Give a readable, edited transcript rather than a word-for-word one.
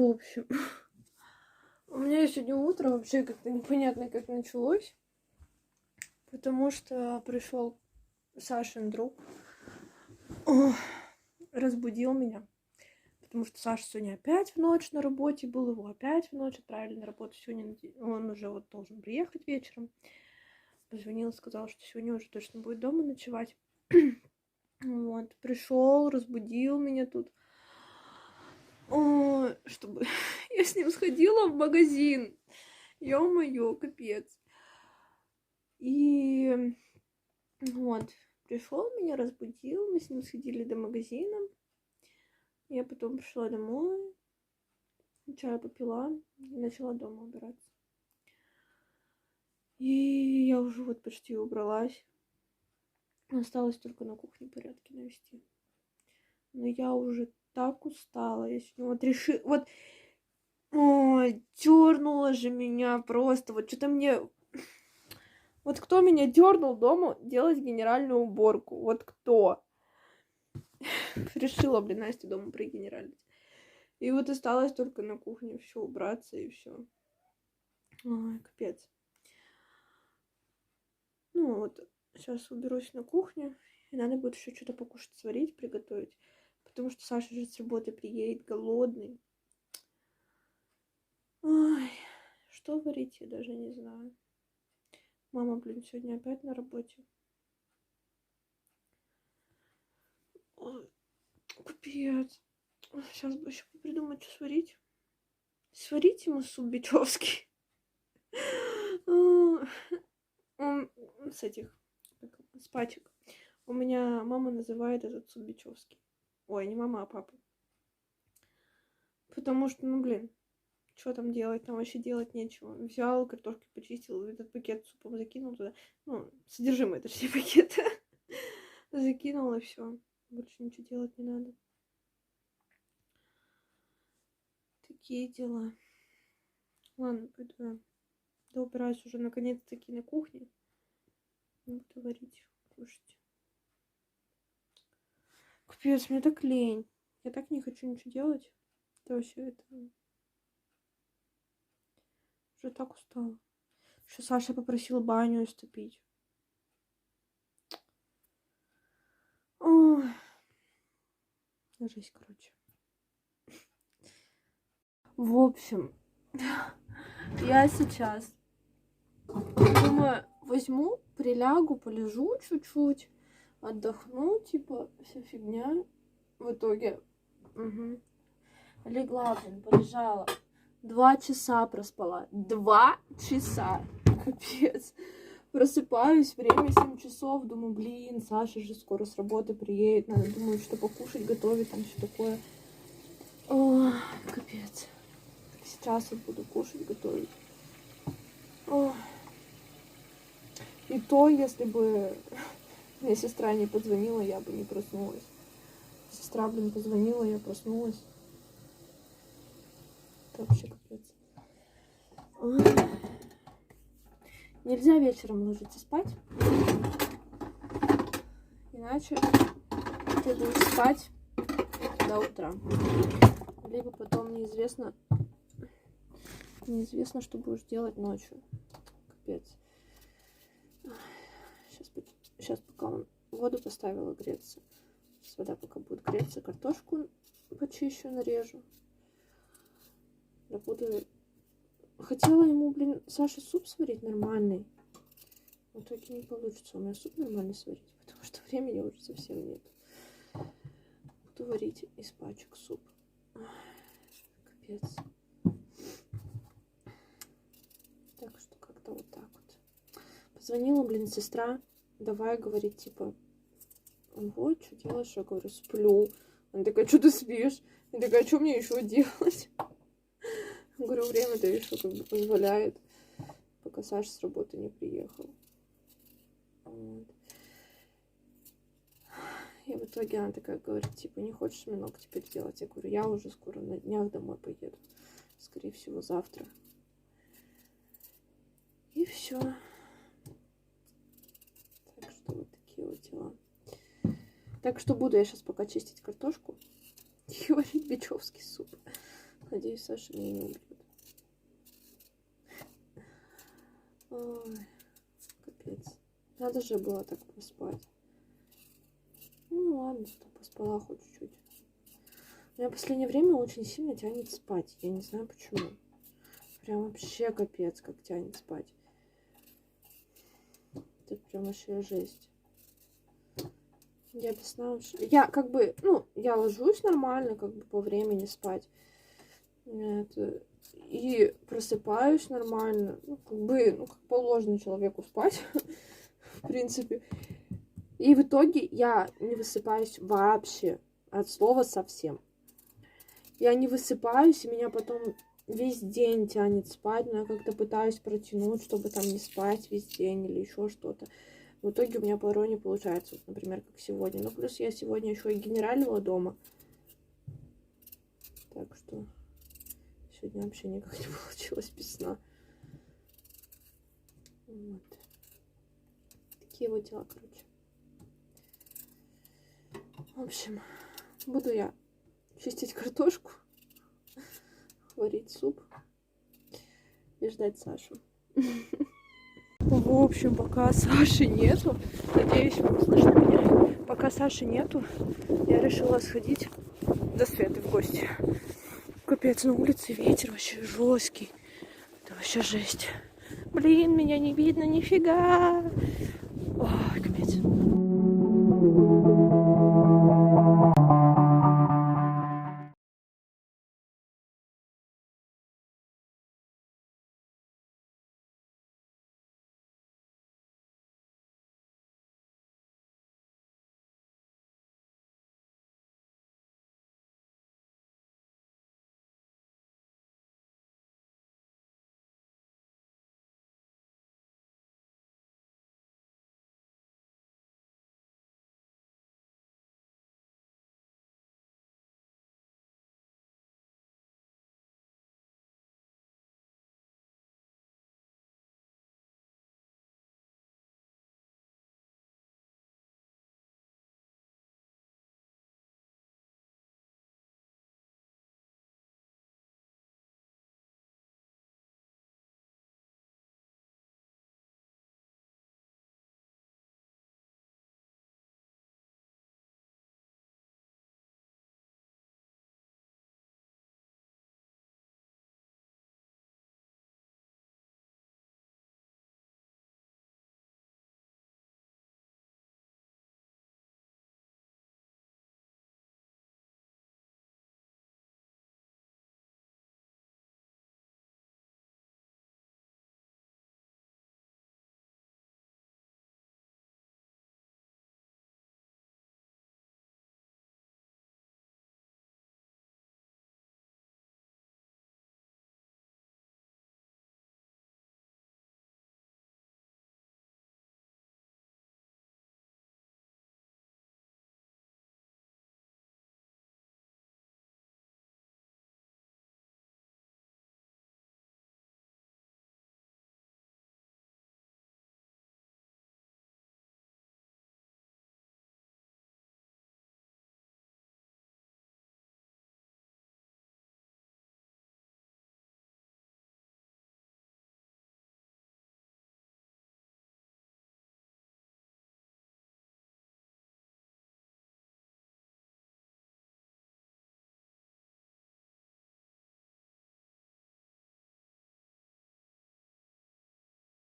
общем, у меня сегодня утро вообще как-то непонятно как началось, потому что пришел Сашин друг, разбудил меня, потому что Саша сегодня опять в ночь на работе был, его опять в ночь отправили на работу. Сегодня он уже вот должен приехать вечером. Позвонил, сказал, что сегодня уже точно будет дома ночевать. Вот, пришел, разбудил меня тут, чтобы я с ним сходила в магазин. Ё-моё, капец. И вот, пришел, меня разбудил, мы с ним сходили до магазина. Я потом пришла домой, чай попила и начала дома убираться. И я уже вот почти убралась. Осталось только на кухне порядки навести. Но я уже так устала. Я сегодня вот решила... Вот... Ой, дернула же меня просто. Вот что-то мне... Вот кто меня дернул дома делать генеральную уборку? Вот кто? Решила, блин, Настя дома прогенералить. И вот осталось только на кухне все убраться и все. Ой, капец. Ну вот, сейчас уберусь на кухню. И надо будет еще что-то покушать, сварить, приготовить. Потому что Саша же с работы приедет голодный. Ой, что варить, я даже не знаю. Мама, блин, сегодня опять на работе. Ой, капец. Сейчас бы еще придумать, что сварить. Сварить ему суп бичевский. С этих, с пачек. У меня мама называет этот суп бичевский. Ой, не мама, а папа. Потому что, ну, блин, что там делать? Там вообще делать нечего. Взял, картошки почистил, этот пакет с супом закинул туда. Ну, содержимое, точнее, пакета. Закинул, и все. Больше ничего делать не надо. Такие дела. Ладно, пойду я доубираюсь уже наконец-таки на кухне. Буду варить, кушать. Капец, мне так лень. Я так не хочу ничего делать. Это вообще это... Уже так устала. Еще Саша попросила баню истопить. Ой. Жесть, короче. В общем, я сейчас думаю, возьму, прилягу, полежу чуть-чуть, отдохну, типа, вся фигня. В итоге легла, блин, полежала. 2 часа проспала. 2 часа. Капец. Просыпаюсь, время 7 часов. Думаю, блин, Саша же скоро с работы приедет. Надо, думаю, что покушать, готовить, там все такое. О, капец. Сейчас вот буду кушать, готовить. О. И то, если бы мне сестра не позвонила, я бы не проснулась. Сестра, блин, позвонила, я проснулась. Это вообще капец. Ой. Нельзя вечером ложиться спать. Иначе ты будешь спать до утра. Либо потом неизвестно, что будешь делать ночью. Капец. Сейчас пока воду поставила греться. Сейчас вода пока будет греться. Картошку почищу, нарежу. Я буду... Хотела ему, блин, Саше суп сварить нормальный. В итоге не получится у меня суп нормально сварить. Потому что времени уже совсем нет. Буду варить из пачек суп. Капец. Так что как-то вот так вот. Позвонила, блин, сестра. Давай, говорит, типа, вот, что делаешь? Я говорю, сплю. Она такая, что ты спишь? Я такая, что мне еще делать? Я говорю, время-то еще как бы позволяет, пока Саша с работы не приехал. Вот. И в итоге она такая говорит, типа, не хочешь много теперь делать? Я говорю, я уже скоро на днях домой поеду. Скорее всего, завтра. И все. Так что вот такие вот дела. Так что буду я сейчас пока чистить картошку и варить бичевский суп. Надеюсь, Саша меня не убьет. Ой, капец. Надо же было так поспать. Ну ладно, что поспала хоть чуть-чуть. Меня в последнее время очень сильно тянет спать. Я не знаю почему. Прям вообще капец, как тянет спать. Это прям вообще жесть. Я без сна вообще... Я как бы, ну, я ложусь нормально, как бы по времени спать. Это... И просыпаюсь нормально. Ну, как бы, ну, как положено человеку спать, в принципе. И в итоге я не высыпаюсь вообще. От слова совсем. Я не высыпаюсь, и меня потом весь день тянет спать, но я как-то пытаюсь протянуть, чтобы там не спать весь день или еще что-то. В итоге у меня порой не получается, вот, например, как сегодня. Ну, плюс я сегодня еще и генералила дома. Так что сегодня вообще никак не получилось без сна. Вот. Такие вот дела, короче. В общем, буду я чистить картошку, варить суп и ждать Сашу. В общем, пока Саши нету, надеюсь, вы слышно меня? Пока Саши нету, я решила сходить до Светы в гости. Капец, на улице ветер вообще жесткий. Это вообще жесть. Блин, меня не видно нифига.